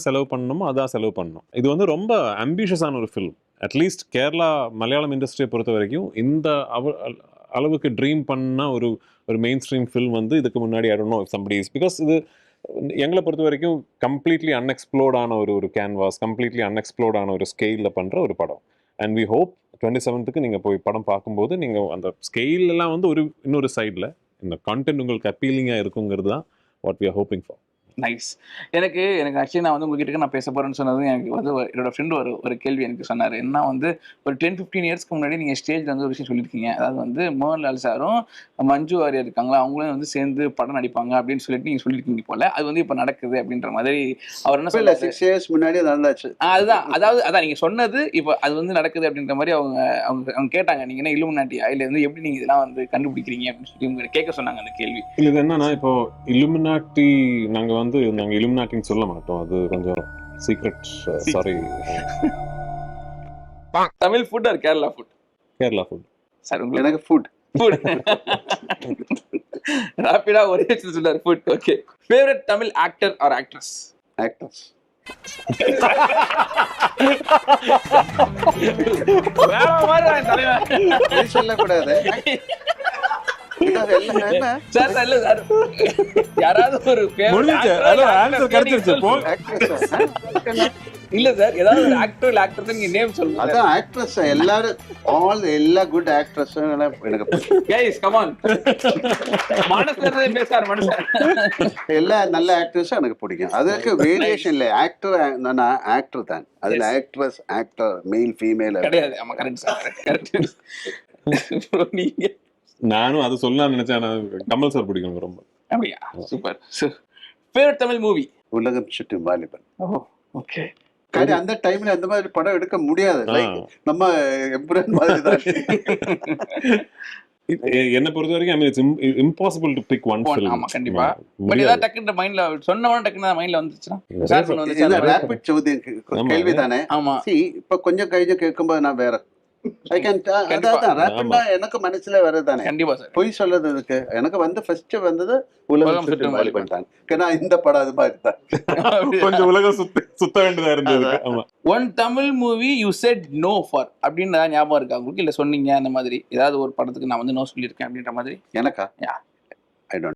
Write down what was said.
செலவு பண்ணணுமோ அதான் செலவு பண்ணணும். இது வந்து ரொம்ப ஆம்பிஷியஸான ஒரு ஃபில்ம். அட்லீஸ்ட் கேரளா மலையாளம் இண்டஸ்ட்ரியை பொறுத்த வரைக்கும் இந்த அளவுக்கு ட்ரீம் பண்ண ஒரு ஒரு மெயின் ஸ்ட்ரீம் ஃபில்ம் வந்து இதுக்கு முன்னாடி I don't know if somebody is, because இது எங்களை பொறுத்த வரைக்கும் கம்ப்ளீட்லி அன்எக்ஸ்ப்ளோர்டான ஒரு கேன்வாஸ், கம்ப்ளீட்லி அன்எக்ஸ்ப்ளோர்டான ஒரு ஸ்கெயிலில் பண்ணுற ஒரு படம். அண்ட் வி ஹோப் 27th நீங்கள் போய் படம் பார்க்கும்போது நீங்கள் அந்த ஸ்கெயிலெல்லாம் வந்து இன்னொரு சைடில் இந்த கான்டென்ட் உங்களுக்கு அப்பீலிங்காக இருக்குங்கிறது தான் what we are hoping for. Nice. எனக்கு ஆக்சுவலி நான் வந்து உங்ககிட்ட நான் பேச போகிறேன்னு சொன்னது எனக்கு வந்து என்னோட ஃப்ரெண்டு ஒரு கேள்வி எனக்கு சொன்னார். என்ன வந்து ஒரு 10-15 இயர்ஸ்க்கு முன்னாடி நீங்கள் ஸ்டேஜில் வந்து ஒரு விஷயம் சொல்லியிருக்கீங்க. அதாவது வந்து மோகன்லால் சாரும் மஞ்சு வாரியர் இருக்காங்களா, அவங்களும் வந்து சேர்ந்து படம் நடிப்பாங்க அப்படின்னு சொல்லிட்டு நீங்கள் சொல்லியிருக்கீங்க போல. அது வந்து இப்போ நடக்குது அப்படின்ற மாதிரி அவர் என்ன சொல்ல 6 years முன்னாடி நடந்தாச்சு. அதுதான் அதான் நீங்கள் சொன்னது இப்போ அது வந்து நடக்குது அப்படின்ற மாதிரி அவங்க கேட்டாங்க. நீங்கள் என்ன இல்லுமினாட்டியா இல்லை வந்து எப்படி நீங்கள் இதெல்லாம் வந்து கண்டுபிடிக்கிறீங்க அப்படின்னு சொல்லி உங்களை கேட்க சொன்னாங்க அந்த கேள்வி. இது என்னன்னா, இப்போ இல்லுமினாட்டி நாங்கள் இல்லுமினாட்டின்னு சொல்ல மாட்டோம், அது கொஞ்சம் secret. Sorry. Tamil food or Kerala food? Kerala food sir. எனக்கு ஃபுட் ராபிடா ஒரே சொல்றாரு food. Okay. Favourite Tamil actor or actress? Actors. வேற மாதிரி தலைவன் சொல்லக்கூடாது. சார் இல்ல சார், யாராவது ஒரு இல்ல சார், ஏதாவது ஒரு ஆக்டர் இல்ல ஆக்டர் நீங்க நேம் சொல்லுங்க. அதான் ஆக்ட்ரஸ் எல்லாரும் எல்லா குட் ஆக்ட்ரஸ் எனக்கு கைஸ் கம் ஆன். மனசுல பேசார் மனசுல எல்லா நல்ல ஆக்டர்ஸும் எனக்கு பிடிக்கும். அதுக்கு வேரியேஷன் இல்லை. ஆக்டர் நான் ஆக்டர் தான், அதுல ஆக்ட்ரஸ் ஆக்டர் மேல் ஃபீமேல் கிடையாது. ஆமா கரெக்ட் சார், கரெக்ட். நீங்க நானும் அது சொல்லலாம் நினைச்சேன். கமல் சார் பிடிக்கும் ரொம்ப. அப்படியா? சூப்பர். Favourite Tamil movie? உலகம் சுற்றும் வாலிபன். ஓகே. அந்த டைம்ல அந்த மாதிரி படம் எடுக்க முடியாது. நம்ம எம்புரன் மாதிரி தான். என்ன பொறுத்த வரைக்கும் it's impossible to pick one film. ஆமா கண்டிப்பா. பட் ஏதா டக்குன்னு மைண்ட்ல சொன்னவன டக்குன்னு மைண்ட்ல வந்துச்சுனா சார் பண்ண வந்துச்சு. இது ரேபிட் சவுதின் கேள்வி தானே. ஆமா. இப்ப கொஞ்சம் கைஞ்சு கேட்கும்போது நான் வேற I can எனக்கு மனசுல வரதானே. கண்டிப்பா சார். பொய் சொல்றதுக்கு எனக்கு வந்து ஃபர்ஸ்ட் வந்தது உலகம் சுற்றும் வாலிபன் தான். ஏன்னா இந்த படம் அது மாதிரி தான். கொஞ்சம் உலகம் சுத்த வேண்டியதா இருந்தது. ஆமா. One Tamil movie you said no for அப்படின்னு ஞாபகம் இருக்கா உங்களுக்கு? இல்ல சொன்னீங்க அந்த மாதிரி ஏதாவது ஒரு படத்துக்கு நான் வந்து நோ சொல்லியிருக்கேன் அப்படின்ற மாதிரி? எனக்கா?